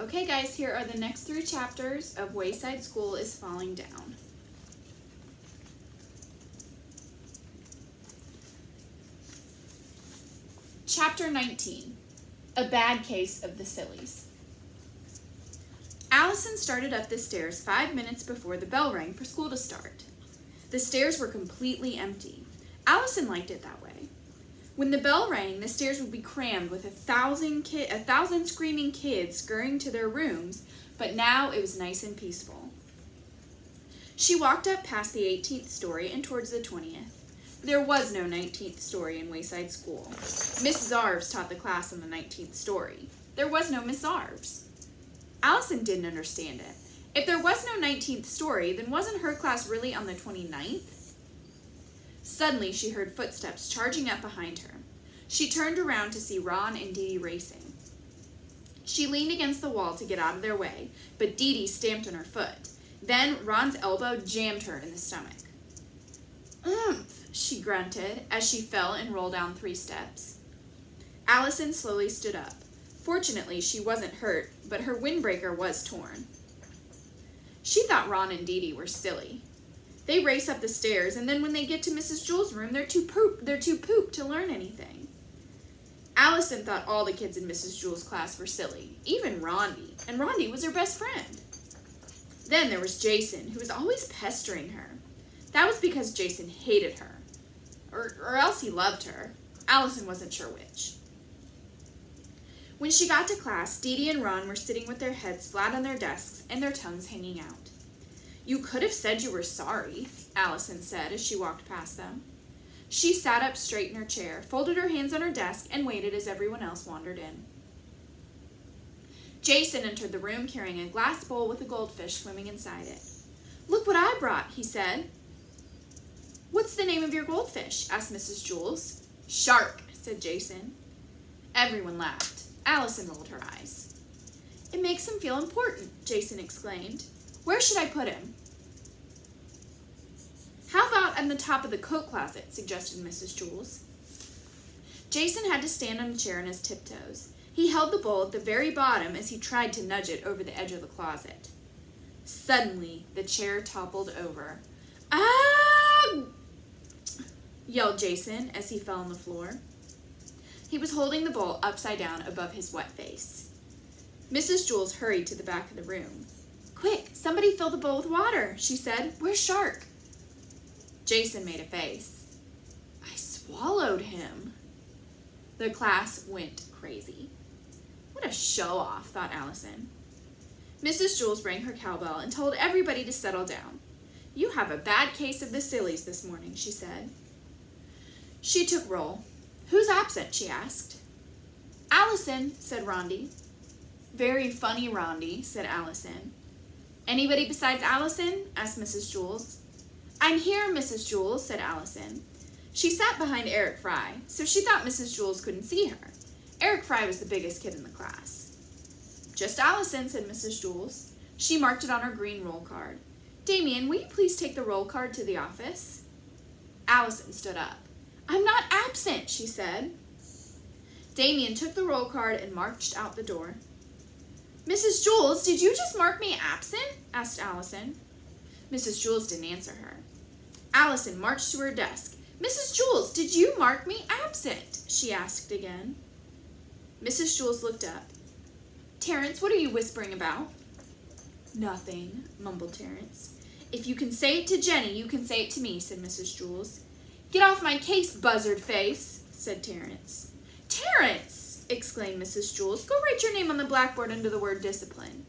Okay guys, here are the next 3 chapters of Wayside School is Falling Down. Chapter 19, A Bad Case of the Sillies. Allison started up the stairs 5 minutes before the bell rang for school to start. The stairs were completely empty. Allison liked it that way. When the bell rang, the stairs would be crammed with 1,000 screaming kids scurrying to their rooms, but now it was nice and peaceful. She walked up past the 18th story and towards the 20th. There was no 19th story in Wayside School. Miss Zarves taught the class on the 19th story. There was no Miss Zarves. Allison didn't understand it. If there was no 19th story, then wasn't her class really on the 29th? Suddenly, she heard footsteps charging up behind her. She turned around to see Ron and Dee Dee racing. She leaned against the wall to get out of their way, but Dee Dee stamped on her foot. Then Ron's elbow jammed her in the stomach. "Oomph," she grunted as she fell and rolled down 3 steps. Allison slowly stood up. Fortunately, she wasn't hurt, but her windbreaker was torn. She thought Ron and Dee Dee were silly. They race up the stairs, and then when they get to Mrs. Jewell's room, they're too pooped to learn anything. Allison thought all the kids in Mrs. Jewell's class were silly, even Rondi, and Rondi was her best friend. Then there was Jason, who was always pestering her. That was because Jason hated her, or else he loved her. Allison wasn't sure which. When she got to class, Dee Dee and Ron were sitting with their heads flat on their desks and their tongues hanging out. "You could have said you were sorry," Allison said as she walked past them. She sat up straight in her chair, folded her hands on her desk, and waited as everyone else wandered in. Jason entered the room carrying a glass bowl with a goldfish swimming inside it. "Look what I brought," he said. "What's the name of your goldfish?" asked Mrs. Jewell. "Shark," said Jason. Everyone laughed. Allison rolled her eyes. "It makes him feel important," Jason exclaimed. "Where should I put him?" "How about on the top of the coat closet?" suggested Mrs. Jewell. Jason had to stand on a chair on his tiptoes. He held the bowl at the very bottom as he tried to nudge it over the edge of the closet. Suddenly, the chair toppled over. "Ah!" yelled Jason as he fell on the floor. He was holding the bowl upside down above his wet face. Mrs. Jewell hurried to the back of the room. "Quick, somebody fill the bowl with water," she said. "Where's Shark?" Jason made a face. "I swallowed him." The class went crazy. What a show-off, thought Allison. Mrs. Jewell rang her cowbell and told everybody to settle down. "You have a bad case of the sillies this morning," she said. She took roll. "Who's absent?" she asked. "Allison," said Rondi. "Very funny, Rondi," said Allison. "Anybody besides Allison?" asked Mrs. Jewell. "I'm here, Mrs. Jewell," said Allison. She sat behind Eric Fry, so she thought Mrs. Jewell couldn't see her. Eric Fry was the biggest kid in the class. "Just Allison," said Mrs. Jewell. She marked it on her green roll card. "Damien, will you please take the roll card to the office?" Allison stood up. "I'm not absent," she said. Damien took the roll card and marched out the door. "Mrs. Jewell, did you just mark me absent?" asked Allison. Mrs. Jewell didn't answer her. Allison marched to her desk. "Mrs. Jewell, did you mark me absent?" she asked again. Mrs. Jewell looked up. "Terrence, what are you whispering about?" "Nothing," mumbled Terrence. "If you can say it to Jenny, you can say it to me," said Mrs. Jewell. "Get off my case, buzzard face," said Terrence. "Terrence!" exclaimed Mrs. Jewell. "Go write your name on the blackboard under the word discipline."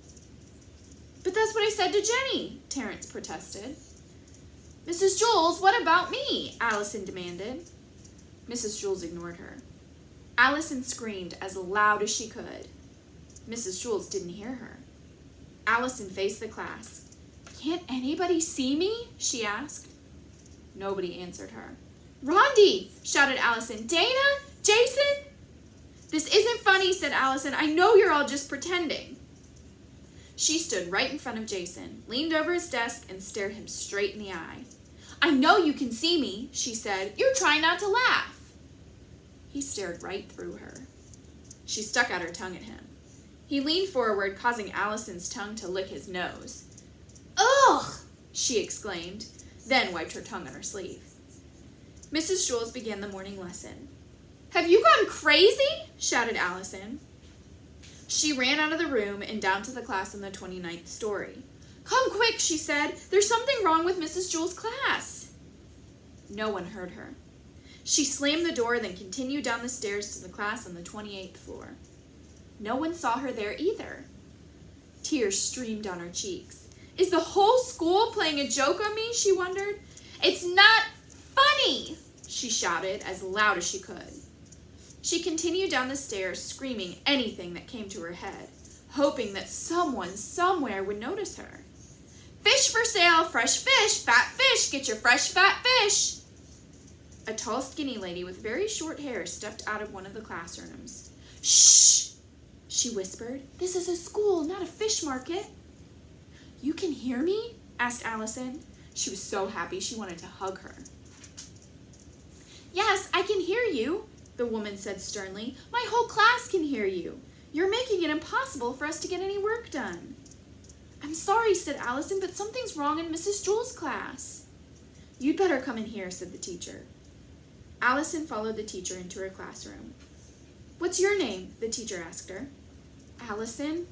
"But that's what I said to Jenny," Terrence protested. "Mrs. Jewell, what about me?" Allison demanded. Mrs. Jewell ignored her. Allison screamed as loud as she could. Mrs. Jewell didn't hear her. Allison faced the class. "Can't anybody see me?" she asked. Nobody answered her. "Rondi!" shouted Allison. "Dana! Jason!" "This isn't funny," said Allison. "I know you're all just pretending." She stood right in front of Jason, leaned over his desk, and stared him straight in the eye. "I know you can see me," she said. "You're trying not to laugh." He stared right through her. She stuck out her tongue at him. He leaned forward, causing Allison's tongue to lick his nose. "Ugh!" she exclaimed, then wiped her tongue on her sleeve. Mrs. Jules began the morning lesson. "Have you gone crazy?" shouted Allison. She ran out of the room and down to the class on the 29th story. "Come quick," she said. "There's something wrong with Mrs. Jules' class." No one heard her. She slammed the door, then continued down the stairs to the class on the 28th floor. No one saw her there either. Tears streamed down her cheeks. "Is the whole school playing a joke on me?" she wondered. "It's not funny," she shouted as loud as she could. She continued down the stairs, screaming anything that came to her head, hoping that someone somewhere would notice her. "Fish for sale, fresh fish, fat fish, get your fresh fat fish." A tall, skinny lady with very short hair stepped out of one of the classrooms. "Shh," she whispered. "This is a school, not a fish market." "You can hear me?" asked Allison. She was so happy she wanted to hug her. "Yes, I can hear you," the woman said sternly. "My whole class can hear you. You're making it impossible for us to get any work done." "I'm sorry," said Allison, "but something's wrong in Mrs. Jules' class." "You'd better come in here," said the teacher. Allison followed the teacher into her classroom. "What's your name?" the teacher asked her. "Allison."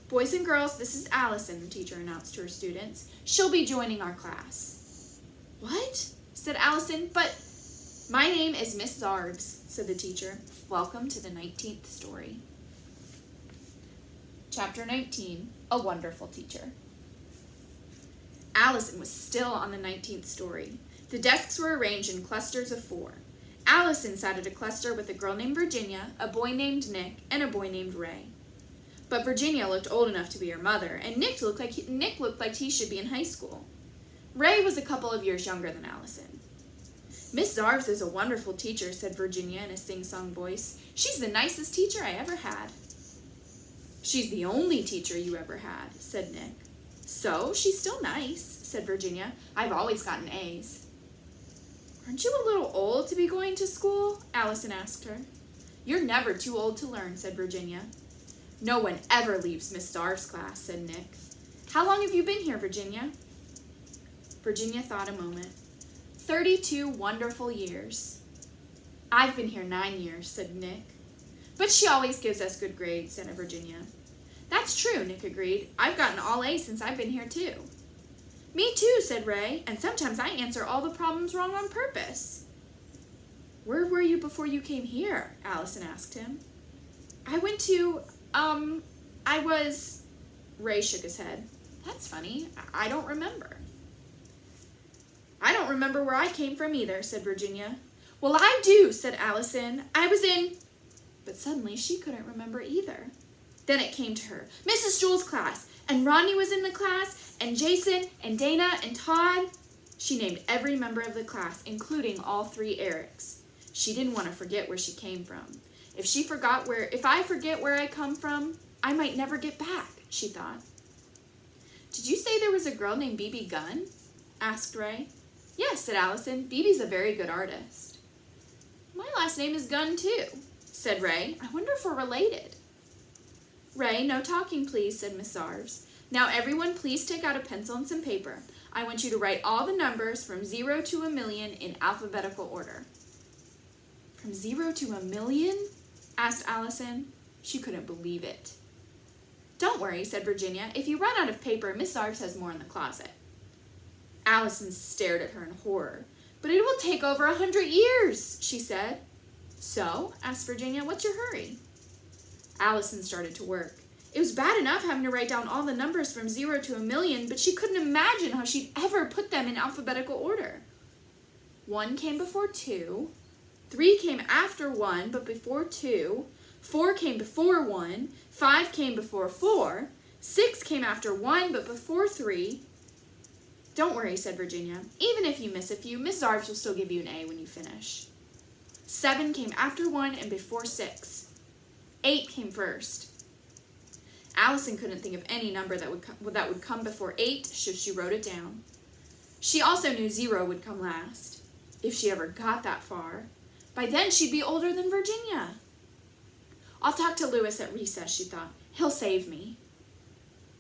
"Boys and girls, this is Allison," the teacher announced to her students. "She'll be joining our class." "What?" said Allison. "But my name is Miss Zarves," said the teacher. "Welcome to the 19th story." Chapter 19, A Wonderful Teacher. Allison was still on the 19th story. The desks were arranged in clusters of 4. Allison sat at a cluster with a girl named Virginia, a boy named Nick, and a boy named Ray. But Virginia looked old enough to be her mother, and Nick looked like he should be in high school. Ray was a couple of years younger than Allison. "Miss Zarves is a wonderful teacher," said Virginia in a sing-song voice. "She's the nicest teacher I ever had." "She's the only teacher you ever had," said Nick. "So, she's still nice," said Virginia. "I've always gotten A's." "Aren't you a little old to be going to school?" Allison asked her. "You're never too old to learn," said Virginia. "No one ever leaves Miss Zarves' class," said Nick. "How long have you been here, Virginia?" Virginia thought a moment. 32 wonderful years. "I've been here 9 years," said Nick. "But she always gives us good grades," said Virginia. "That's true," Nick agreed. "I've gotten all A's since I've been here too." "Me too," said Ray, "and sometimes I answer all the problems wrong on purpose." "Where were you before you came here?" Allison asked him. Ray shook his head. "That's funny. I don't remember." "I don't remember where I came from either," said Virginia. "Well, I do," said Allison. But suddenly she couldn't remember either. Then it came to her. Mrs. Jules' class, and Rodney was in the class, and Jason, and Dana, and Todd. She named every member of the class, including all 3 Erics. She didn't want to forget where she came from. If I forget where I come from, I might never get back, she thought. "Did you say there was a girl named B.B. Gunn?" asked Ray. "Yes," said Allison. "B.B.'s a very good artist." "My last name is Gunn, too," said Ray. "I wonder if we're related." "Ray, no talking, please," said Miss Zarves. "Now, everyone, please take out a pencil and some paper. I want you to write all the numbers from 0 to 1,000,000 in alphabetical order." "From 0 to 1,000,000? asked Allison. She couldn't believe it. "Don't worry," said Virginia. "If you run out of paper, Miss Zarves has more in the closet." Allison stared at her in horror. "But it will take over 100 years, she said. "So?" asked Virginia. "What's your hurry?" Allison started to work. It was bad enough having to write down all the numbers from 0 to 1,000,000, but she couldn't imagine how she'd ever put them in alphabetical order. 1 came before 2. 3 came after 1, but before 2. 4 came before 1. 5 came before 4. 6 came after 1, but before 3. "Don't worry," said Virginia. "Even if you miss a few, Miss Zarves will still give you an A when you finish." 7 came after 1 and before 6. 8 came first. Allison couldn't think of any number that would come before 8, so she wrote it down. She also knew 0 would come last, if she ever got that far. By then, she'd be older than Virginia. "I'll talk to Louis at recess," she thought. He'll save me.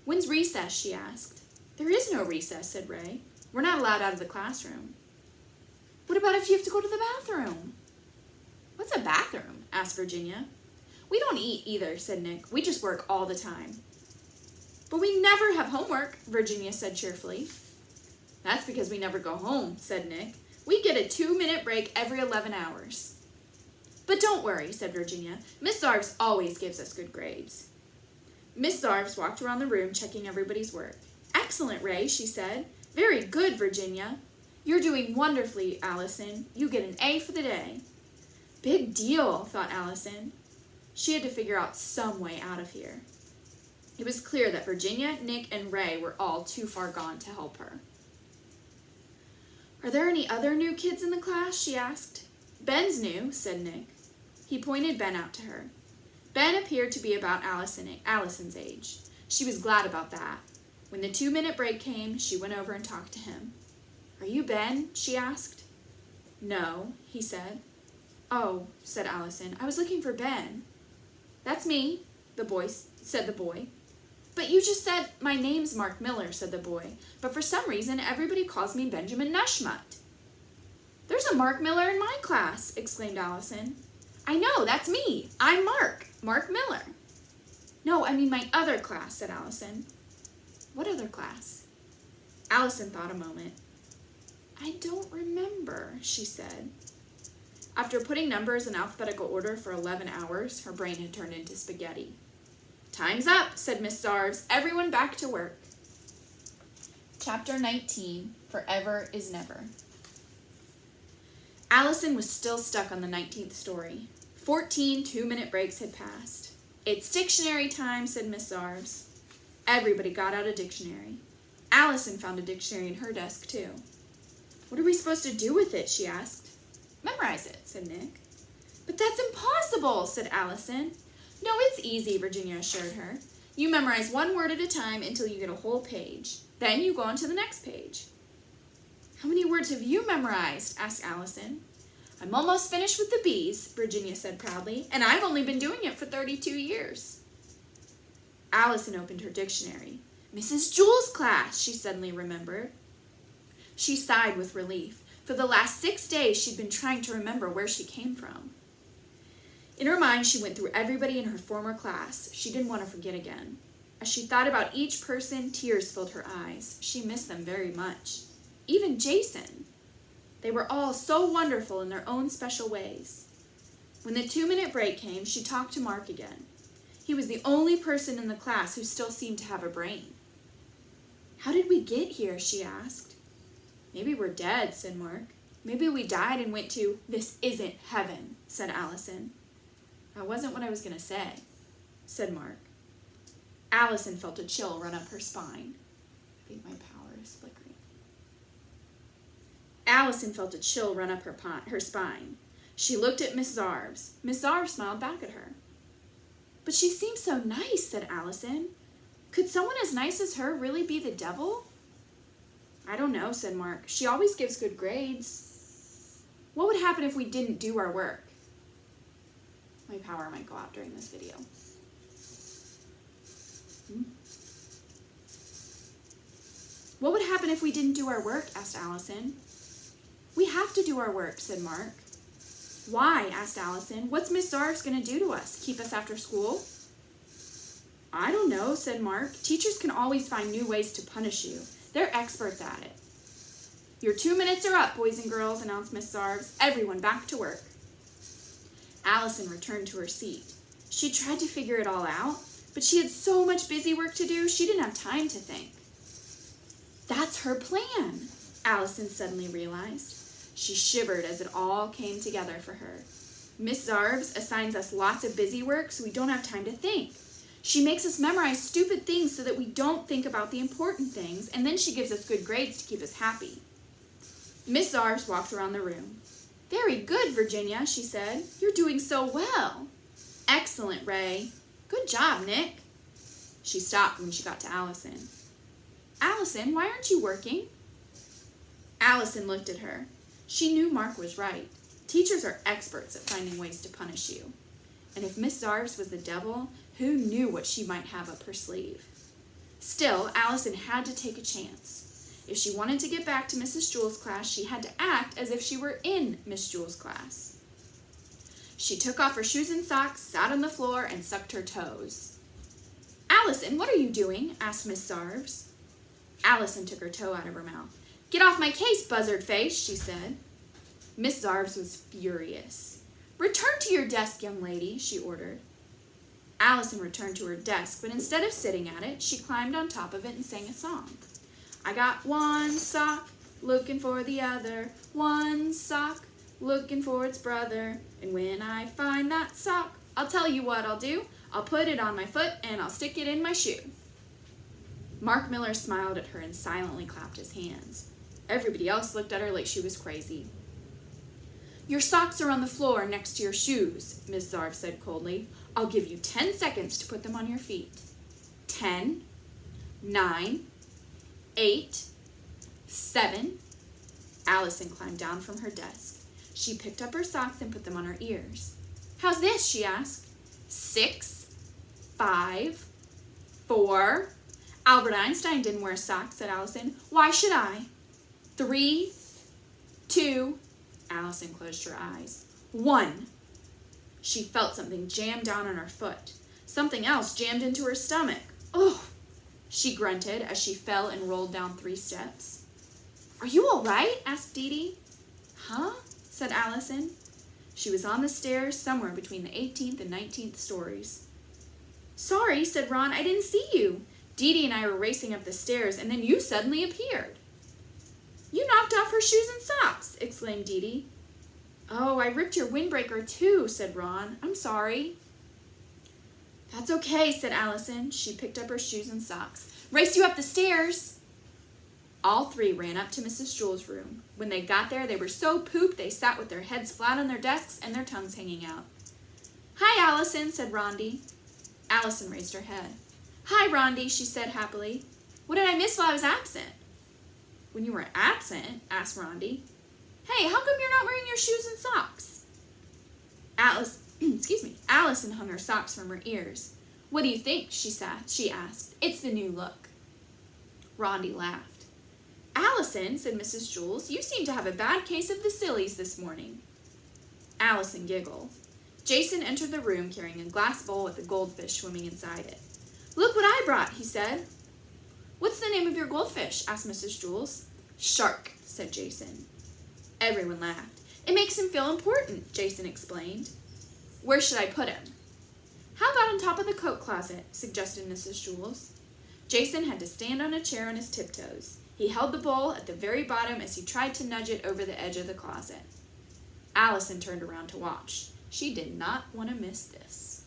When's recess? She asked. There is no recess, said Ray. We're not allowed out of the classroom. What about if you have to go to the bathroom? What's a bathroom? Asked Virginia. We don't eat either, said Nick. We just work all the time. But we never have homework, Virginia said cheerfully. That's because we never go home, said Nick. We get a 2-minute break every 11 hours. But don't worry, said Virginia. Miss Zarves always gives us good grades. Miss Zarves walked around the room checking everybody's work. Excellent, Ray, she said. Very good, Virginia. You're doing wonderfully, Allison. You get an A for the day. Big deal, thought Allison. She had to figure out some way out of here. It was clear that Virginia, Nick, and Ray were all too far gone to help her. Are there any other new kids in the class? She asked. Ben's new, said Nick. He pointed Ben out to her. Ben appeared to be about Allison's age. She was glad about that. When the 2-minute break came, she went over and talked to him. Are you Ben? She asked. No, he said. Oh, said Allison, I was looking for Ben. That's me, said the boy. But you just said, my name's Mark Miller, said the boy. But for some reason, everybody calls me Benjamin Nushmut. There's a Mark Miller in my class, exclaimed Allison. I know, that's me. I'm Mark Miller. No, I mean my other class, said Allison. What other class? Allison thought a moment. I don't remember, she said. After putting numbers in alphabetical order for 11 hours, her brain had turned into spaghetti. Time's up, said Miss Zarves. Everyone back to work. Chapter 19, Forever is Never. Allison was still stuck on the 19th story. 14 2-minute breaks had passed. It's dictionary time, said Miss Zarves. Everybody got out a dictionary. Allison found a dictionary in her desk, too. What are we supposed to do with it? She asked. Memorize it, said Nick. But that's impossible, said Allison. No, it's easy, Virginia assured her. You memorize one word at a time until you get a whole page. Then you go on to the next page. How many words have you memorized? Asked Allison. I'm almost finished with the B's, Virginia said proudly, and I've only been doing it for 32 years. Allison opened her dictionary. Mrs. Jewell's class, she suddenly remembered. She sighed with relief. For the last 6 days, she'd been trying to remember where she came from. In her mind, she went through everybody in her former class. She didn't want to forget again. As she thought about each person, tears filled her eyes. She missed them very much. Even Jason. They were all so wonderful in their own special ways. When the 2-minute break came, she talked to Mark again. He was the only person in the class who still seemed to have a brain. How did we get here? She asked. Maybe we're dead, said Mark. Maybe we died and went to, this isn't heaven, said Allison. That wasn't what I was going to say, said Mark. Allison felt a chill run up her spine. I think my power is flickering. Allison felt a chill run up her spine. She looked at Miss Zarves. Miss Zarves smiled back at her. But she seems so nice, said Allison. Could someone as nice as her really be the devil? I don't know, said Mark. She always gives good grades. What would happen if we didn't do our work? My power might go out during this video. What would happen if we didn't do our work? Asked Allison. We have to do our work, said Mark. Why? Asked Allison. What's Miss Zarves going to do to us? Keep us after school? I don't know, said Mark. Teachers can always find new ways to punish you. They're experts at it. Your 2 minutes are up, boys and girls, announced Miss Zarves. Everyone back to work. Allison returned to her seat. She tried to figure it all out, but she had so much busy work to do, she didn't have time to think. That's her plan, Allison suddenly realized. She shivered as it all came together for her. Miss Zarves assigns us lots of busy work so we don't have time to think. She makes us memorize stupid things so that we don't think about the important things, and then she gives us good grades to keep us happy. Miss Zarves walked around the room. Very good, Virginia, she said. You're doing so well. Excellent, Ray. Good job, Nick. She stopped when she got to Allison. Allison, why aren't you working? Allison looked at her. She knew Mark was right. Teachers are experts at finding ways to punish you. And if Miss Zarves was the devil, Who knew what she might have up her sleeve? Still, Allison had to take a chance. If she wanted to get back to Mrs. Jewell's class, she had to act as if she were in Miss Jewell's class. She took off her shoes and socks, sat on the floor, and sucked her toes. "Allison, what are you doing?" asked Miss Zarves. Allison took her toe out of her mouth. "Get off my case, buzzard face," she said. Miss Zarves was furious. "Return to your desk, young lady," she ordered. Allison returned to her desk, but instead of sitting at it, she climbed on top of it and sang a song. "I got one sock, looking for the other, one sock, looking for its brother, and when I find that sock, I'll tell you what I'll do. I'll put it on my foot and I'll stick it in my shoe." Mark Miller smiled at her and silently clapped his hands. Everybody else looked at her like she was crazy. "Your socks are on the floor next to your shoes," Miss Zarv said coldly. "I'll give you 10 seconds to put them on your feet. 10, 9, 8, 7. Allison climbed down from her desk. She picked up her socks and put them on her ears. "How's this?" she asked. 6, 5, 4. "Albert Einstein didn't wear socks," said Allison. "Why should I?" 3, 2. Allison closed her eyes. 1. She felt something jam down on her foot. Something else jammed into her stomach. "Ugh," she grunted as she fell and rolled down 3 steps. "Are you all right?" asked Dee Dee. "Huh?" said Allison. She was on the stairs somewhere between the 18th and 19th stories. "Sorry," said Ron, "I didn't see you. Dee Dee and I were racing up the stairs, and then you suddenly appeared." "You knocked off her shoes and socks," exclaimed Dee Dee. "Oh, I ripped your windbreaker too," said Ron. "I'm sorry." "That's okay," said Allison. She picked up her shoes and socks. "Race you up the stairs." All 3 ran up to Mrs. Jewell's room. When they got there, they were so pooped they sat with their heads flat on their desks and their tongues hanging out. "Hi, Allison," said Rondi. Allison raised her head. "Hi, Rondi," she said happily. "What did I miss while I was absent?" "When you were absent?" asked Rondi. "Hey, how come you're not wearing your shoes and socks?" Allison hung her socks from her ears. "What do you think?" she asked. "It's the new look." Rondi laughed. "Allison," said Mrs. Jewell, "you seem to have a bad case of the sillies this morning." Allison giggled. Jason entered the room carrying a glass bowl with a goldfish swimming inside it. "Look what I brought," he said. "What's the name of your goldfish?" asked Mrs. Jewell. "Shark," said Jason. Everyone laughed. "It makes him feel important," Jason explained. "Where should I put him?" "How about on top of the coat closet?" suggested Mrs. Jewell. Jason had to stand on a chair on his tiptoes. He held the bowl at the very bottom as he tried to nudge it over the edge of the closet. Allison turned around to watch. She did not want to miss this.